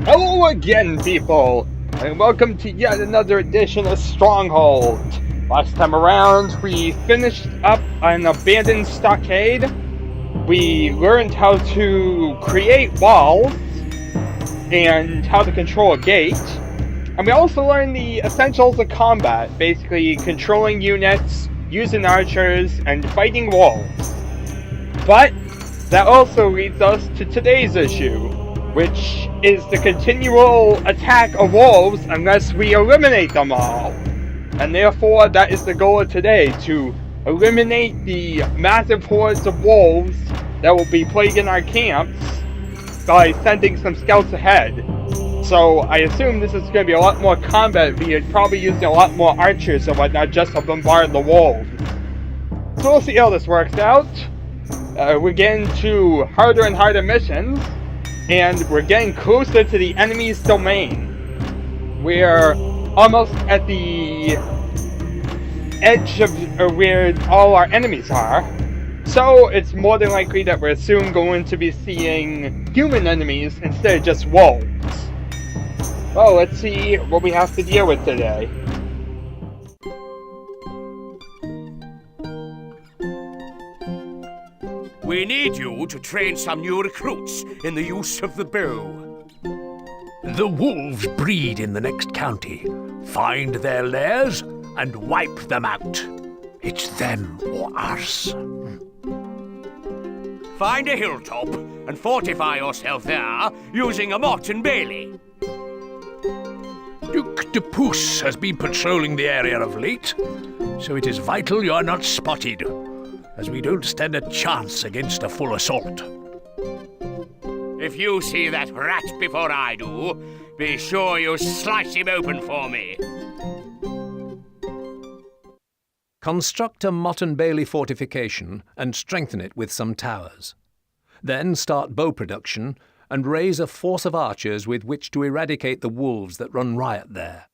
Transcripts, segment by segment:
Hello again, people, and welcome to yet another edition of Stronghold. Last time around, we finished up an abandoned stockade. We learned how to create walls and how to control a gate. And we also learned the essentials of combat, basically controlling units, using archers, and fighting wolves. But that also leads us to today's issue, which is the continual attack of wolves unless we eliminate them all. And therefore, that is the goal of today, to eliminate the massive hordes of wolves that will be plaguing our camps by sending some scouts ahead. So I assume this is going to be a lot more combat via probably using a lot more archers and whatnot just to bombard the wolves. So we'll see how this works out. We're getting to harder and harder missions, and we're getting closer to the enemy's domain. We're almost at the edge of where all our enemies are, so it's more than likely that we're soon going to be seeing human enemies instead of just wolves. Well, let's see what we have to deal with today. We need you to train some new recruits in the use of the bow. The wolves breed in the next county. Find their lairs and wipe them out. It's them or us. Find a hilltop and fortify yourself there using a mott and bailey. Duc De Puce has been patrolling the area of late, so it is vital you are not spotted, as we don't stand a chance against a full assault. If you see that rat before I do, be sure you slice him open for me. Construct a Mott and Bailey fortification and strengthen it with some towers. Then start bow production and raise a force of archers with which to eradicate the wolves that run riot there.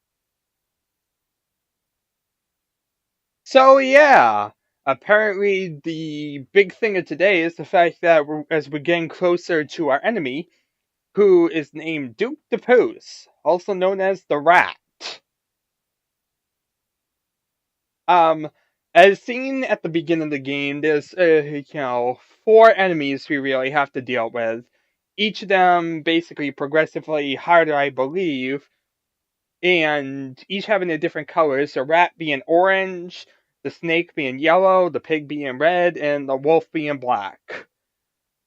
So yeah, apparently the big thing of today is the fact that as we're getting closer to our enemy, who is named Duc De Puce, also known as the Rat. As seen at the beginning of the game, there's, 4 enemies we really have to deal with. Each of them basically progressively harder, I believe, and each having a different colors. The rat being orange, the snake being yellow, the pig being red, and the wolf being black.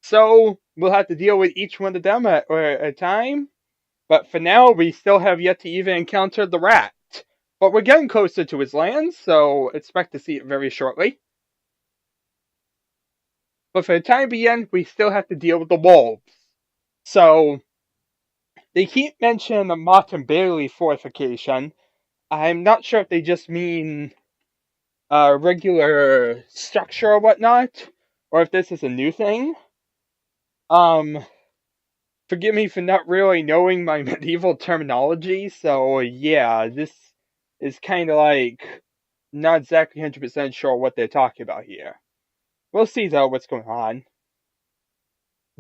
So, we'll have to deal with each one of them at a time. But for now, we still have yet to even encounter the rat. But we're getting closer to his lands, so expect to see it very shortly. But for the time being, we still have to deal with the wolves. So, they keep mentioning the Mott and Bailey fortification. I'm not sure if they just mean a regular structure or whatnot, or if this is a new thing. Forgive me for not really knowing my medieval terminology, so yeah, this is kind of like not exactly 100% sure what they're talking about here. We'll see though what's going on.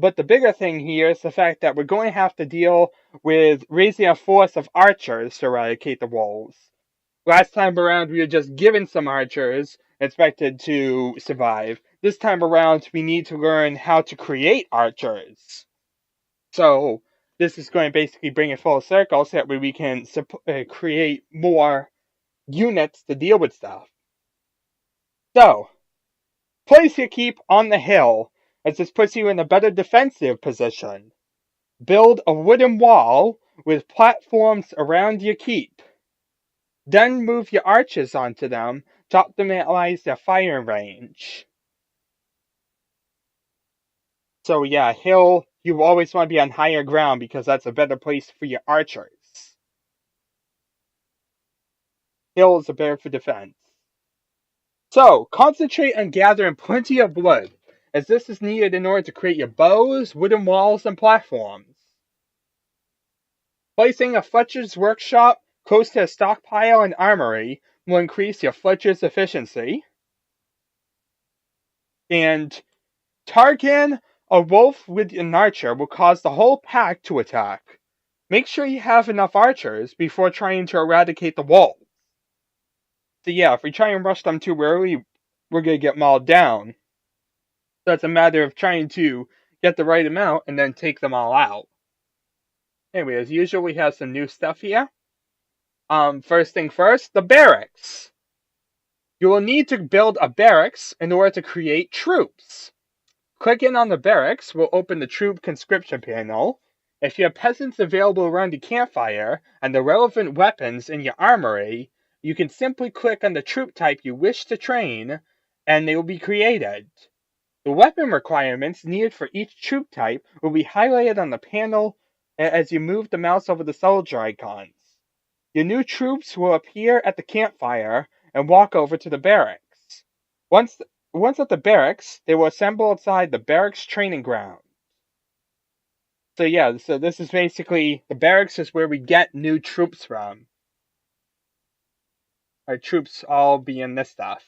But the bigger thing here is the fact that we're going to have to deal with raising a force of archers to eradicate the wolves. Last time around, we were just given some archers, expected to survive. This time around, we need to learn how to create archers. So, this is going to basically bring it full circle so that way we can create more units to deal with stuff. So, place your keep on the hill, as this puts you in a better defensive position. Build a wooden wall with platforms around your keep. Then move your archers onto them to optimize their firing range. So yeah, hill, you always want to be on higher ground because that's a better place for your archers. Hills are better for defense. So, concentrate on gathering plenty of wood, as this is needed in order to create your bows, wooden walls, and platforms. Placing a Fletcher's workshop close to a stockpile and armory will increase your Fletcher's efficiency. And targeting a wolf with an archer will cause the whole pack to attack. make sure you have enough archers before trying to eradicate the wolves. So yeah, if we try and rush them too early, we're going to get mauled down. So it's a matter of trying to get the right amount and then take them all out. Anyway, as usual, we have some new stuff here. First thing first, the barracks. You will need to build a barracks in order to create troops. Clicking on the barracks will open the troop conscription panel. If you have peasants available around the campfire and the relevant weapons in your armory, you can simply click on the troop type you wish to train, and they will be created. The weapon requirements needed for each troop type will be highlighted on the panel as you move the mouse over the soldier icons. Your new troops will appear at the campfire and walk over to the barracks. Once at the barracks, they will assemble outside the barracks training ground. So yeah, so this is basically, the barracks is where we get new troops from. Our troops all be in this stuff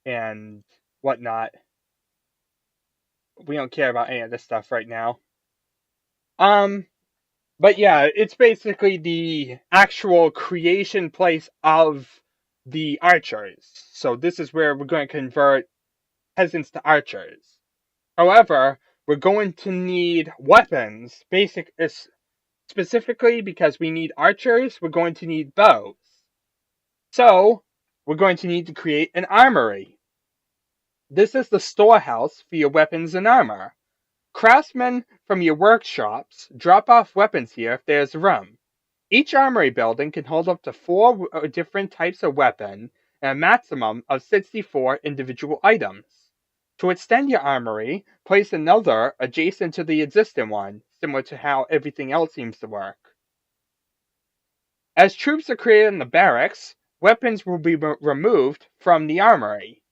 and whatnot. We don't care about any of this stuff right now. But yeah, it's basically the actual creation place of the archers. So this is where we're going to convert peasants to archers. However, we're going to need weapons, specifically because we need archers, we're going to need bows. So, we're going to need to create an armory. This is the storehouse for your weapons and armor. Craftsmen from your workshops drop off weapons here if there's room. Each armory building can hold up to 4 different types of weapon and a maximum of 64 individual items. To extend your armory, place another adjacent to the existing one, similar to how everything else seems to work. As troops are created in the barracks, weapons will be removed from the armory.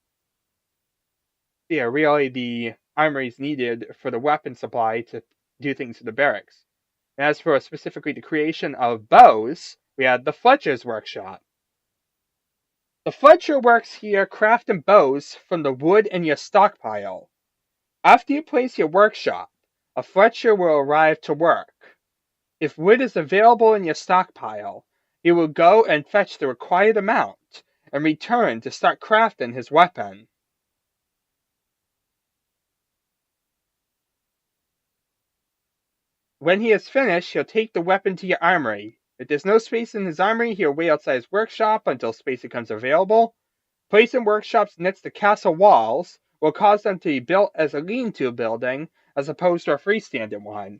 Yeah, really the armory is needed for the weapon supply to do things to the barracks. And as for specifically the creation of bows, we have the Fletcher's workshop. The Fletcher works here crafting bows from the wood in your stockpile. After you place your workshop, a Fletcher will arrive to work. If wood is available in your stockpile, he will go and fetch the required amount and return to start crafting his weapon. When he is finished, he'll take the weapon to your armory. If there's no space in his armory, he'll wait outside his workshop until space becomes available. Placing workshops next to castle walls will cause them to be built as a lean-to building as opposed to a freestanding one.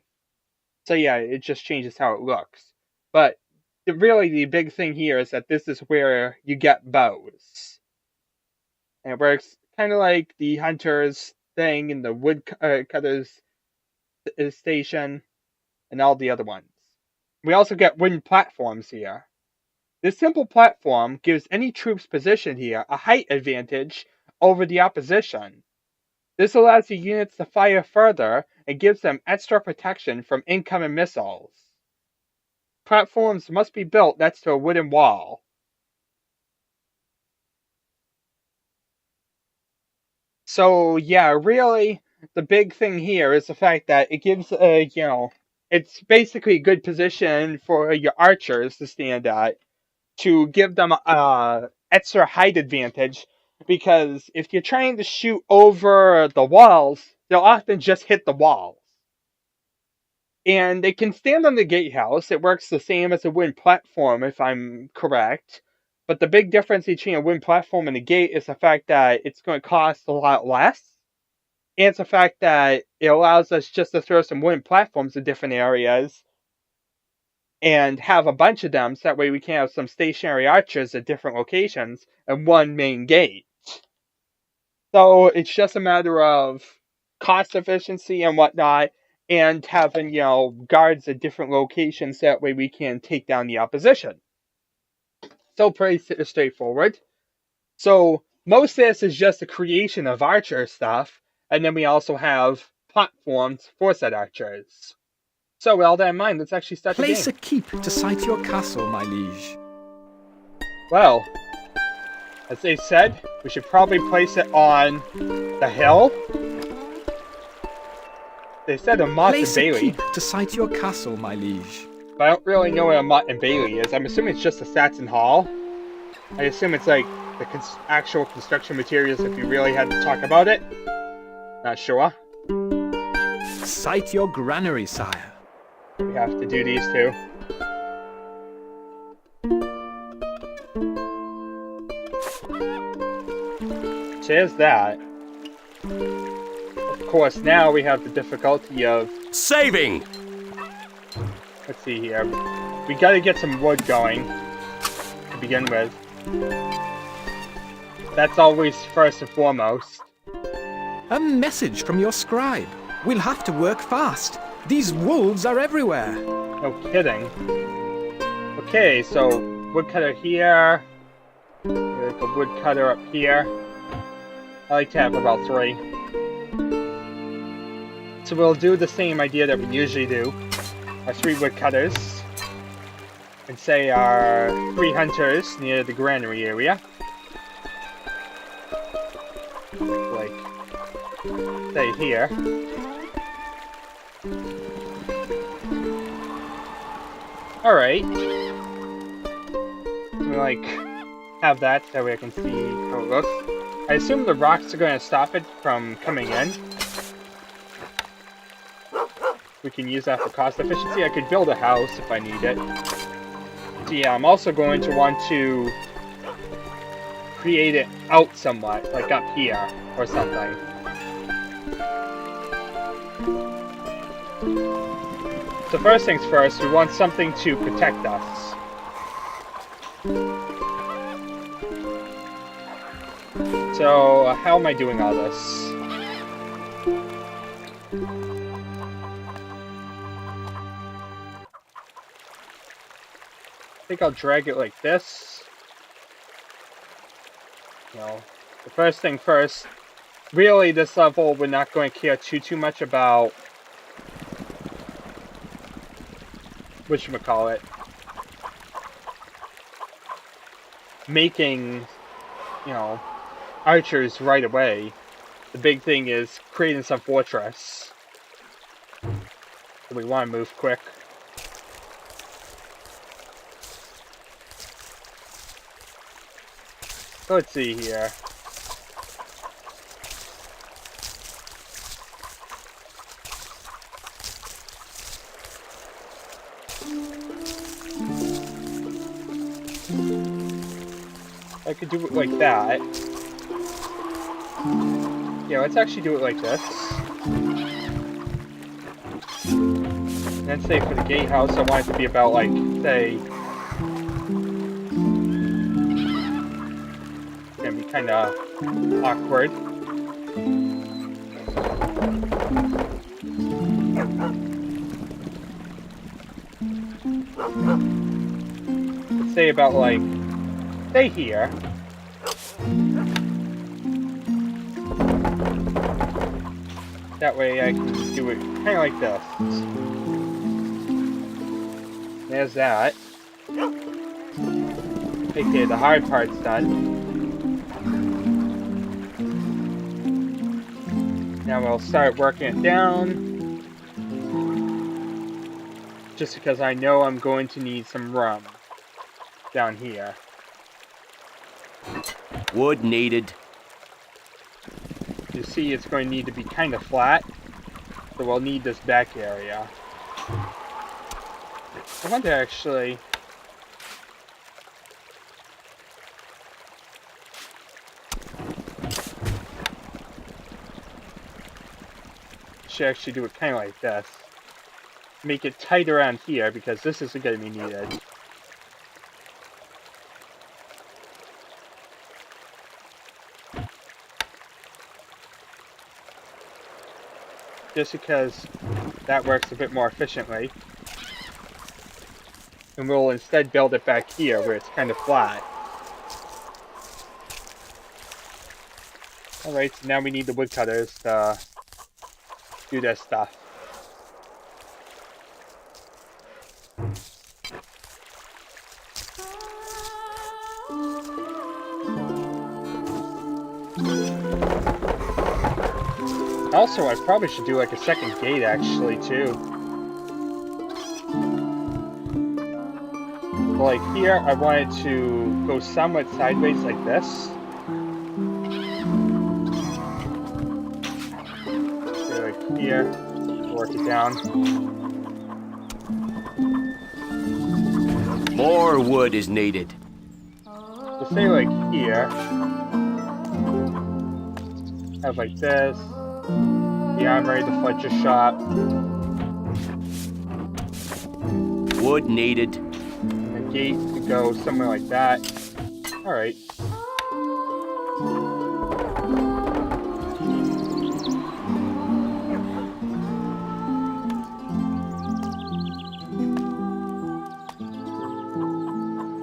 So yeah, it just changes how it looks. But really the big thing here is that this is where you get bows. And it works kind of like the hunter's thing and the woodcutter's station and all the other ones. We also get wooden platforms here. This simple platform gives any troops positioned here a height advantage over the opposition. This allows the units to fire further and gives them extra protection from incoming missiles. Platforms must be built next to a wooden wall. So yeah, really, the big thing here is the fact that it gives it's basically a good position for your archers to stand at, to give them extra height advantage, because if you're trying to shoot over the walls, they'll often just hit the walls. And they can stand on the gatehouse. It works the same as a wooden platform, if I'm correct. But the big difference between a wooden platform and a gate is the fact that it's going to cost a lot less. And it's the fact that it allows us just to throw some wooden platforms in different areas and have a bunch of them, so that way we can have some stationary archers at different locations and one main gate. So it's just a matter of cost efficiency and whatnot, and having, guards at different locations, so that way we can take down the opposition. So pretty straightforward. So most of this is just the creation of archer stuff, and then we also have platforms for said archers. So with all that in mind, let's actually start the game. Place a keep to site your castle, my liege. Well, as they said, we should probably place it on the hill. They said a motte Place Bailey. a keep to site your castle, my liege. but I don't really know where a Mott and Bailey is. I'm assuming it's just a Saxon Hall. I assume it's like the actual construction materials if you really had to talk about it. Not sure. Cite your granary, sire. We have to do these two. So there's that. Of course, now we have the difficulty of Saving! let's see here. We gotta get some wood going to begin with. That's always first and foremost. A message from your scribe. We'll have to work fast. These wolves are everywhere. No kidding. Okay, so woodcutter here. Like a woodcutter up here. I like to have about 3. So we'll do the same idea that we usually do. Our 3 woodcutters. And say our 3 hunters near the granary area. Like, say here. Alright. We like have that so that way I can see how it looks. I assume the rocks are going to stop it from coming in. We can use that for cost efficiency. I could build a house if I need it. So yeah, I'm also going to want to create it out somewhat, like up here or something. So first things first, we want something to protect us. So, how am I doing all this? I think I'll drag it like this. No. The first thing first, really this level we're not going to care too much about whatchamacallit, making, you know, archers right away. The big thing is creating some fortress. So we want to move quick. So let's see here. I could do it like that. Yeah, let's actually do it like this. And then say for the gatehouse, I want it to be about like, say, it's gonna be kind of awkward. Let's say about like, stay here. That way I can do it kind of like this. There's that. Okay, the hard part's done. Now we'll start working it down. Just because I know I'm going to need some rum down here. Wood needed. You see, it's going to need to be kind of flat, so we'll need this back area. I want to actually... should actually do it kind of like this. Make it tight around here, because this isn't going to be needed. Just because that works a bit more efficiently. And we'll instead build it back here where it's kind of flat. Alright, so now we need the woodcutters to do this stuff. Also, I probably should do like a second gate actually too. like here, I wanted to go somewhat sideways like this. So like here, work it down. More wood is needed. So say like here, have like this, the armory, the Fletcher shop. Wood needed. And the gate to go somewhere like that. Alright.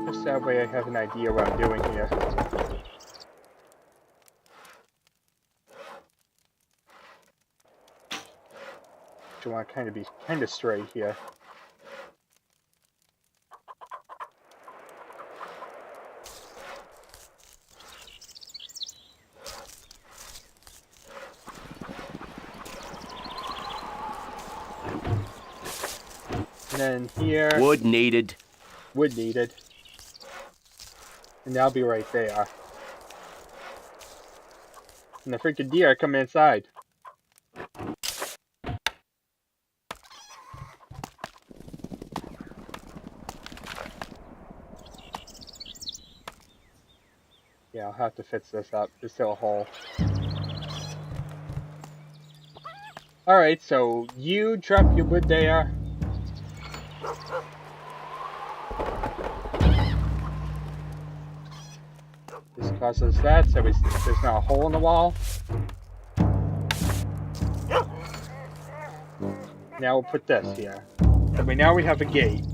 Just that way I have an idea what I'm doing here. I want to be kind of straight here. And then here, Wood needed. wood needed. And that'll be right there. And the freaking deer come inside. Yeah, I'll have to fix this up. There's still a hole. Alright, so you drop your wood there. This causes that, so there's now a hole in the wall. Now we'll put this here. So now we have a gate.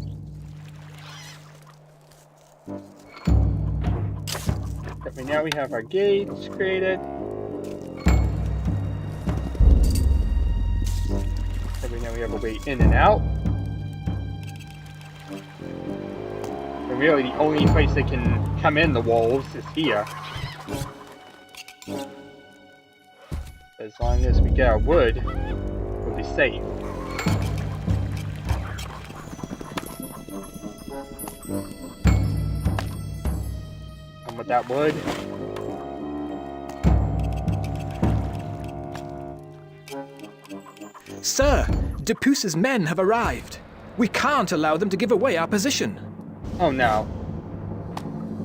So now we have our gates created. So now we have a way in and out. And really the only place they can come in, the wolves, is here. As long as we get our wood, we'll be safe. And with that wood, Sir, De Puce's men have arrived. We can't allow them to give away our position. oh no.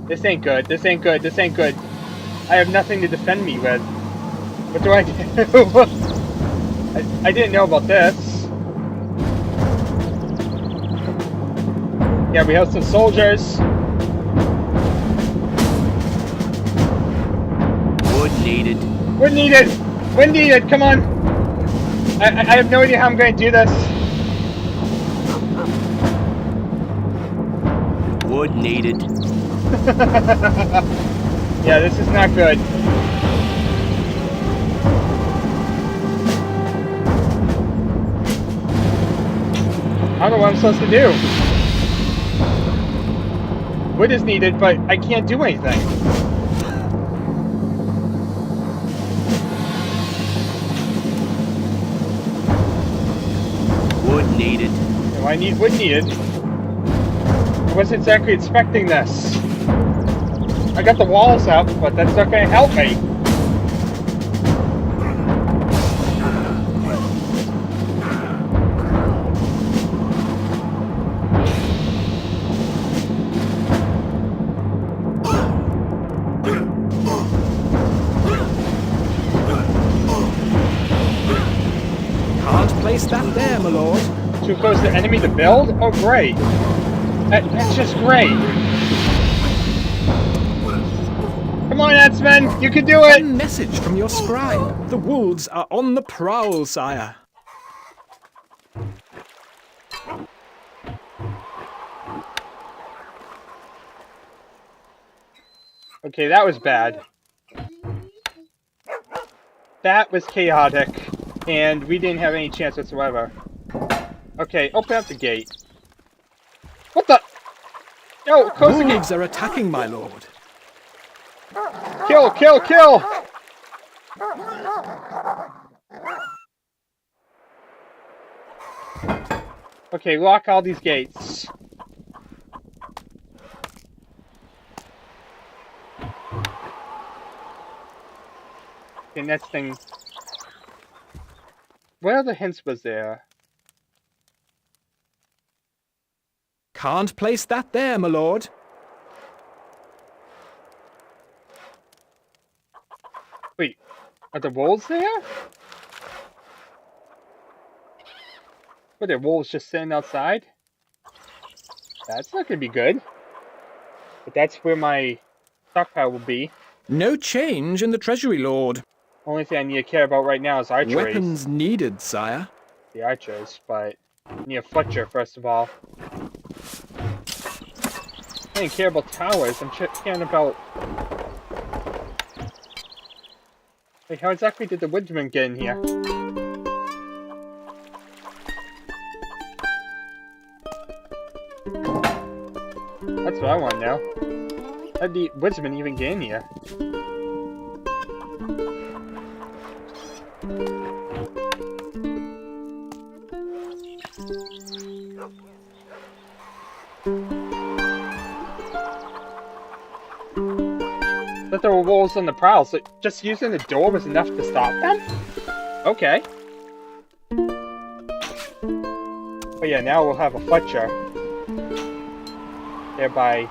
This ain't good, this ain't good, this ain't good. I have nothing to defend me with. What do I do? I didn't know about this. Yeah, we have some soldiers. Wood needed. Wood needed! Wood needed, come on! I have no idea how I'm going to do this. Wood needed. Yeah, this is not good. I don't know what I'm supposed to do. Wood is needed, but I can't do anything. Wood needed. No, I need wood needed. I wasn't exactly expecting this. I got the walls up, but that's not going to help me. Can't place that there, my lord. Too close to enemy to build? Oh, great. That's just great. Come on, Axemen, you can do A it! message from your scribe. The wolves are on the prowl, sire. Okay, that was bad. That was chaotic, and we didn't have any chance whatsoever. Okay, open up the gate. What the? No, close the gate! Wolves are attacking, my lord. Kill, kill, kill! Okay, lock all these gates. Okay, next thing. What other hints was there? Can't place that there, my lord. Wait, are the wolves there? Were there wolves just sitting outside? That's not gonna be good. But that's where my stockpile will be. No change in the treasury, lord. Only thing I need to care about right now is archery. Weapons needed, sire. The archers, but I need a fletcher first of all. I didn't care about towers, I'm caring about... Wait, how exactly did the woodman get in here? That's what I want to know. How did the woodsman even get in here? That there were wolves on the prowl, so just using the door was enough to stop them? Okay. But yeah, now we'll have a fletcher. Thereby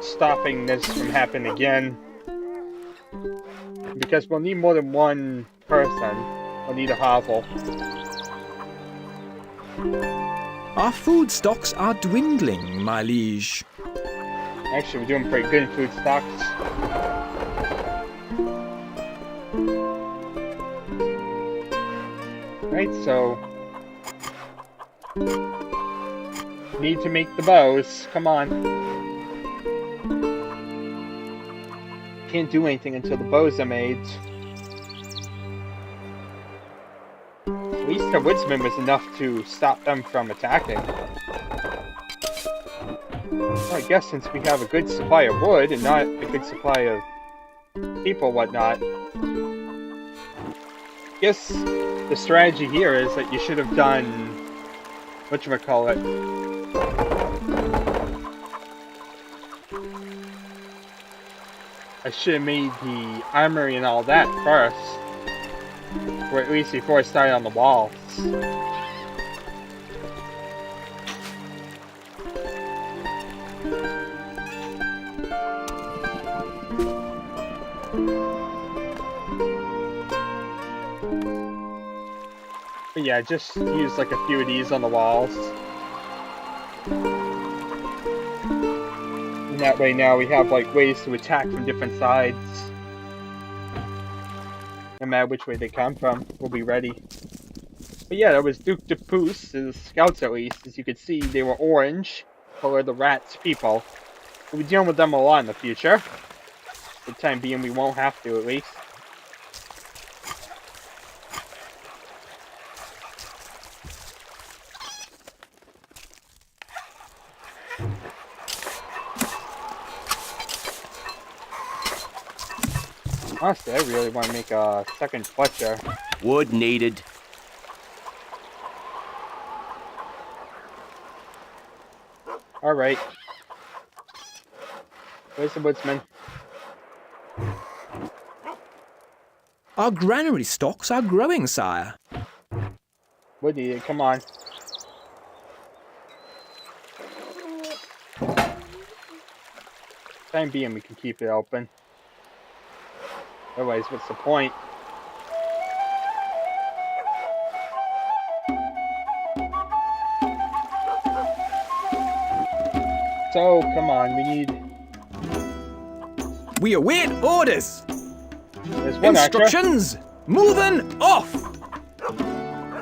stopping this from happening again. Because we'll need more than one person. We'll need a hovel. Our food stocks are dwindling, my liege. Actually, we're doing pretty good in food stocks. Right, so... need to make the bows. Come on. Can't do anything until the bows are made. At least the woodsman was enough to stop them from attacking. Well, I guess since we have a good supply of wood and not a good supply of people whatnot, I guess the strategy here is that you should have done whatchamacallit. I should have made the armory and all that first. Or at least before I started on the walls. But yeah, just use like a few of these on the walls. And that way now we have like ways to attack from different sides. No matter which way they come from, we'll be ready. But yeah, that was Duc De Puce, his scouts at least. As you can see, they were orange, color of the rats people. We'll be dealing with them a lot in the future. For the time being, we won't have to at least. Honestly, I really want to make a second fletcher. Wood needed. Alright. Where's the woodsman? Our granary stocks are growing, sire. Wood needed, come on. Time being, we can keep it open. Otherwise, what's the point? So, come on, we need... We await orders. There's one Instructions. Moving off.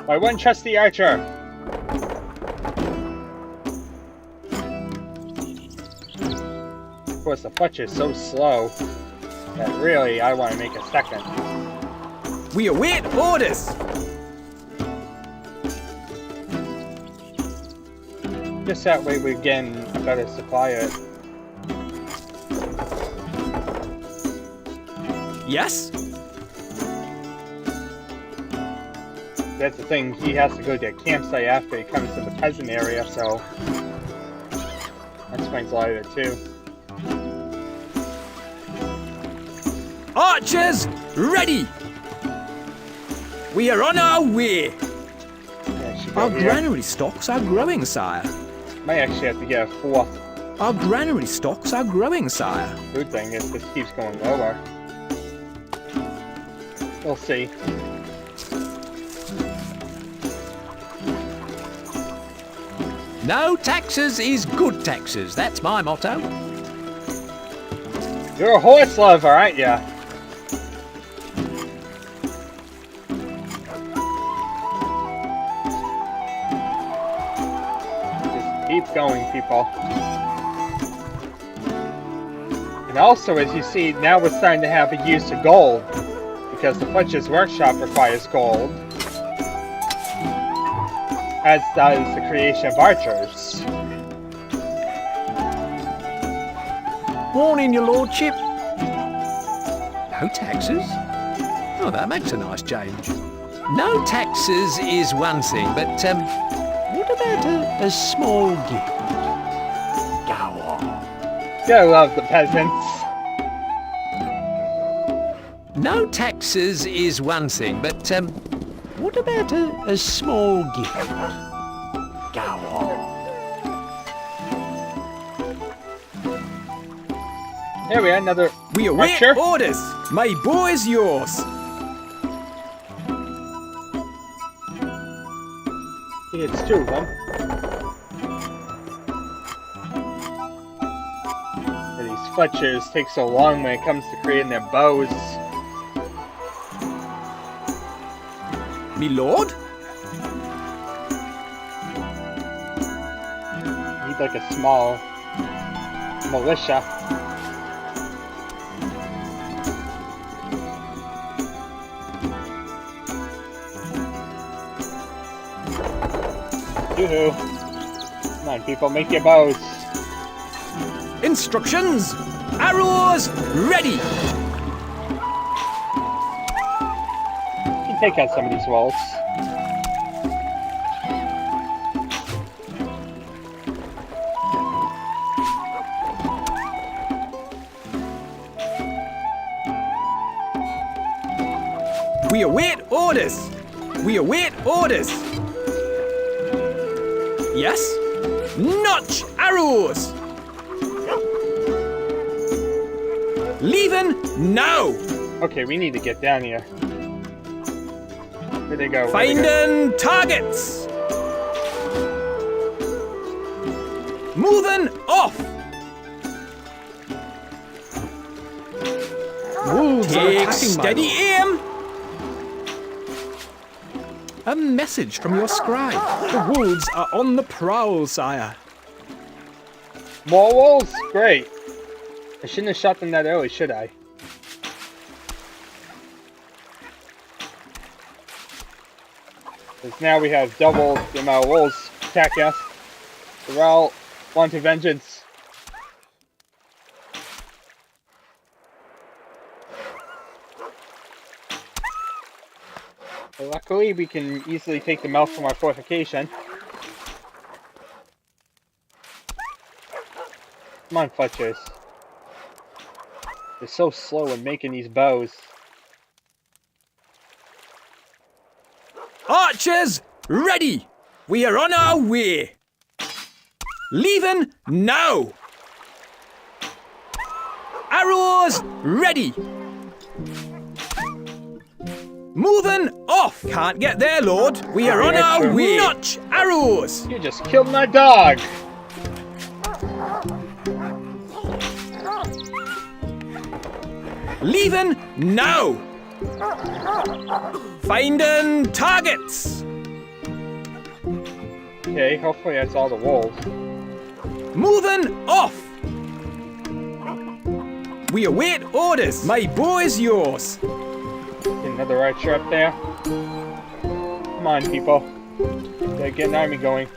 I wouldn't trust the archer. Of course, the fletcher is so slow that really I want to make a second. We await orders. Just that way we're getting a better supply of it. Yes? That's the thing, he has to go to a campsite after he comes to the peasant area, so that explains a lot of it too. Archers, ready! We are on our way. I should go Our here. granary stocks are growing, sire. Might actually have to get a fourth Our granary stocks are growing, sire. food thing if this keeps going lower. We'll see. No taxes is good taxes. That's my motto. You're a horse lover, aren't ya? Just keep going, people. And also, as you see, now we're starting to have a use of gold. Because the Fletcher's Workshop requires gold. As does the creation of archers. Morning, your lordship. No taxes? Oh, that makes a nice change. No taxes is one thing, but what about a small gift? Go on. I love the peasants. No taxes is one thing, but what about a small gift? Go on. Here we are, another We await archer. orders. My bow is yours. It's two of them. And these Fletchers take so long when it comes to creating their bows. Me lord? Need like a small militia. Yoo-hoo. Come on, people, make your bows. Instructions. Arrows ready. You can take out some of these walls. We await orders. We await orders. Yes? Notch arrows. Leaving now. Okay, we need to get down here. Where'd they go? Where'd they go? Finding targets. Moving off. Wolves are Take attacking my steady lord. aim. A message from your scribe. The wolves are on the prowl, sire. More wolves? Great. I shouldn't have shot them that early, should I? Because now we have double the amount of wolves attacking us. They're all wanting vengeance. But luckily, we can easily take them out from our fortification. Come on, Fletchers. They're so slow in making these bows. Archers, ready! We are on our way! Leaving now! Arrows, ready! Moving off! Can't get there, Lord! We are on our way! Notch arrows! You just killed my dog! Leaving now! Finding targets! Okay, hopefully that's all the wolves. Moving off! We await orders. My bow is yours. Get another archer up there. Come on, people. Gotta get an army going.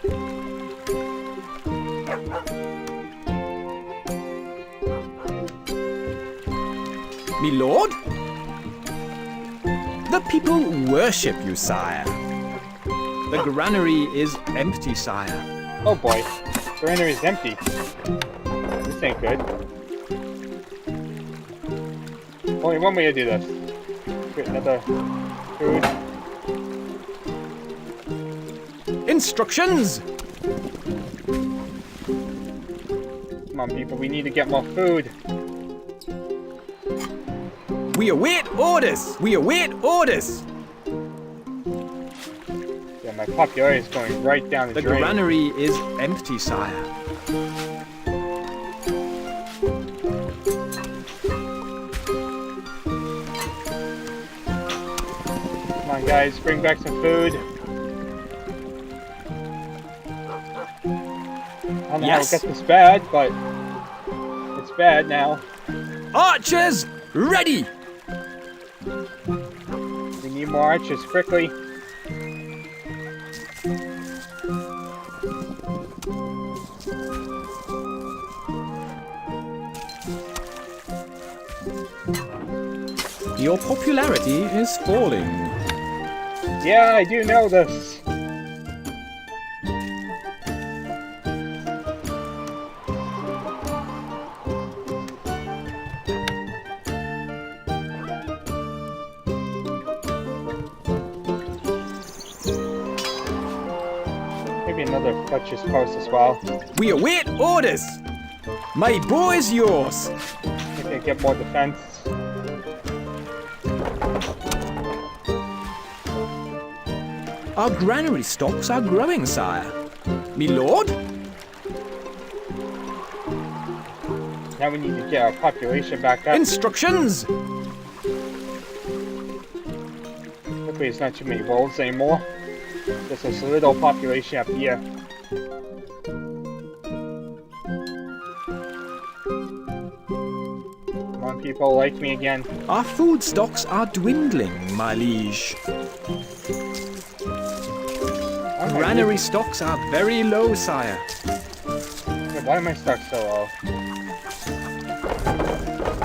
Me lord? The people worship you, sire. The granary is empty, sire. Oh boy, the granary is empty. This ain't good. Only one way to do this. Get another food. Instructions! Come on, people, we need to get more food. We await orders! We await orders! Yeah, my popularity is going right down the The drain. granary is empty, sire. Come on, guys, bring back some food. I don't know how it gets this bad, but it's bad now. Archers, ready! We need more archers quickly. Your popularity is falling. Yeah, I do know this. Maybe another butcher's post as well. We await orders! My bow is yours! Maybe I get more defense. Our granary stocks are growing, sire. Me lord? Now we need to get our population back up. Instructions! Hopefully it's not too many wolves anymore. Just this little population up here. Come on, people, like me again. Our food stocks are dwindling, my liege. Granary stocks are very low, sire. Why are my stocks so low?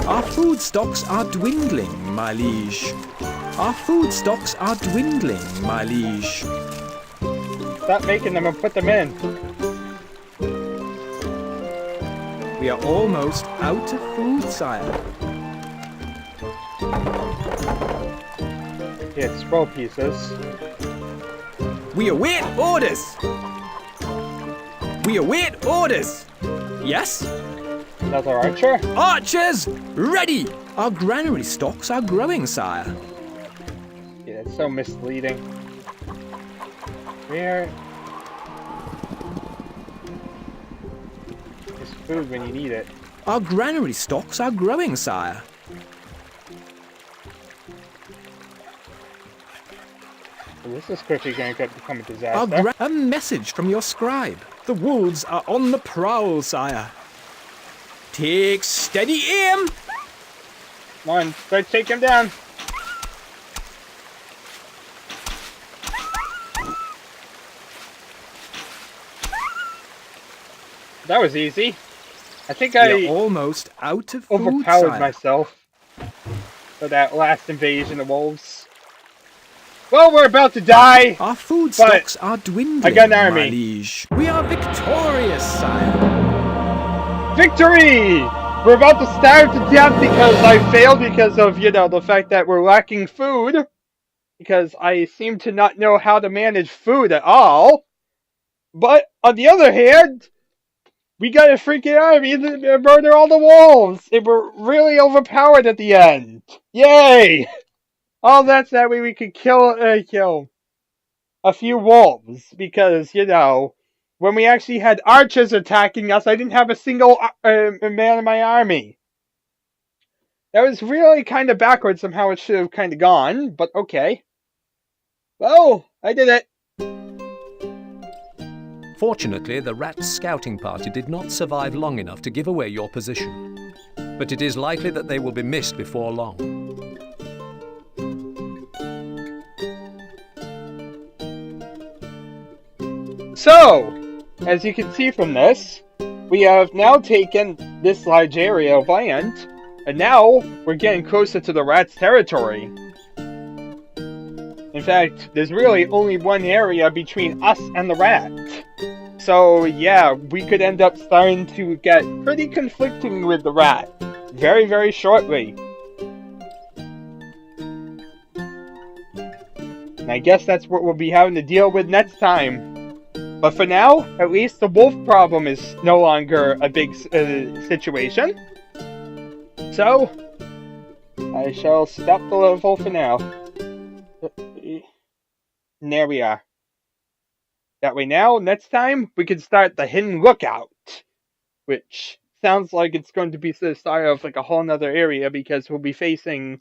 Our food stocks are dwindling, my liege. Our food stocks are dwindling, my liege. Stop making them and put them in. We are almost out of food, sire. Get scroll pieces. We await orders! We await orders! Yes? Another archer? Archers, ready! Our granary stocks are growing, sire. Yeah, it's so misleading. Where is food when you need it? Our granary stocks are growing, sire. Well, this is quickly going to become a disaster. A message from your scribe. The wolves are on the prowl, sire. Take steady aim! Come on, let's take him down. That was easy. I think We I are almost out of food, overpowered sire. myself for that last invasion of wolves. Well, we're about to die. Our food but stocks are dwindling, I got an army. my liege. We are victorious, sire. Victory! We're about to starve to death because I failed because of, you know, the fact that we're lacking food. Because I seem to not know how to manage food at all. But, on the other hand, we got a freaking army to murder all the wolves. And we're really overpowered at the end. Yay! All that's that way we could kill a few wolves. Because, you know, when we actually had archers attacking us, I didn't have a single man in my army. That was really kind of backwards from how it should have kind of gone, but okay. Well, I did it. Fortunately, the Rats' scouting party did not survive long enough to give away your position. But it is likely that they will be missed before long. So, as you can see from this, we have now taken this large area of land, and now we're getting closer to the Rats' territory. In fact, there's really only one area between us and the Rat. So, yeah, we could end up starting to get pretty conflicting with the Rat very, very shortly. And I guess that's what we'll be having to deal with next time. But for now, at least the wolf problem is no longer a big situation. So, I shall stop the level for now. And there we are. That way now, next time, we can start the hidden lookout. Which sounds like it's going to be the start of like a whole nother area because we'll be facing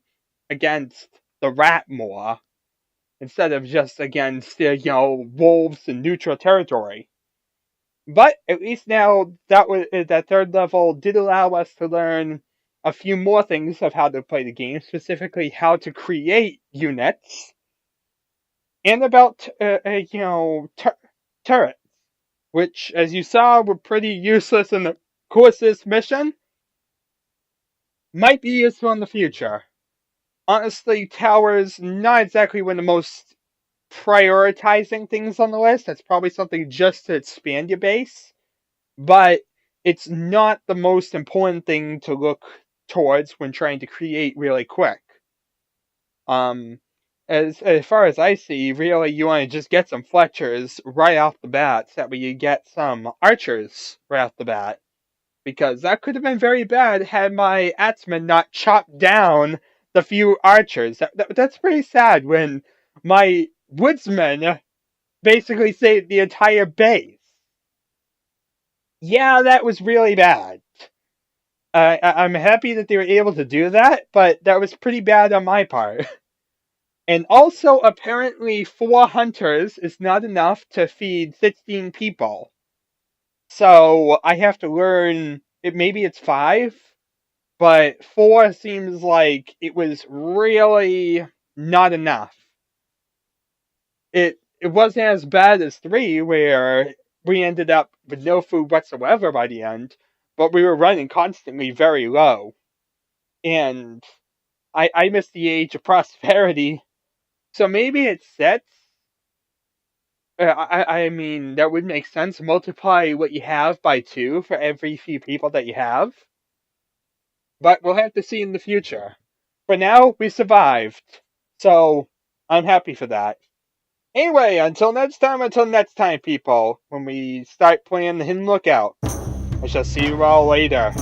against the rat more. Instead of just against, wolves in neutral territory. But at least now that third level did allow us to learn a few more things of how to play the game, specifically how to create units, and about turrets, which, as you saw, were pretty useless in the course of this mission. Might be useful in the future. Honestly, towers not exactly one of the most prioritizing things on the list. That's probably something just to expand your base. But it's not the most important thing to look towards when trying to create really quick. As far as I see, really you want to just get some Fletchers right off the bat, so that way you get some archers right off the bat. Because that could have been very bad had my Axeman not chopped down the few archers. That's pretty sad when my woodsman basically saved the entire base. Yeah, that was really bad. I'm happy that they were able to do that, but that was pretty bad on my part. And also, apparently, 4 hunters is not enough to feed 16 people. So, I have to learn, maybe it's 5, but 4 seems like it was really not enough. It wasn't as bad as 3, where we ended up with no food whatsoever by the end, but we were running constantly very low. And I missed the age of prosperity, so maybe it sets. I mean, that would make sense. Multiply what you have by 2 for every few people that you have. But we'll have to see in the future. For now, we survived. So, I'm happy for that. Anyway, until next time, people, when we start playing the Hidden Lookout. I shall see you all later.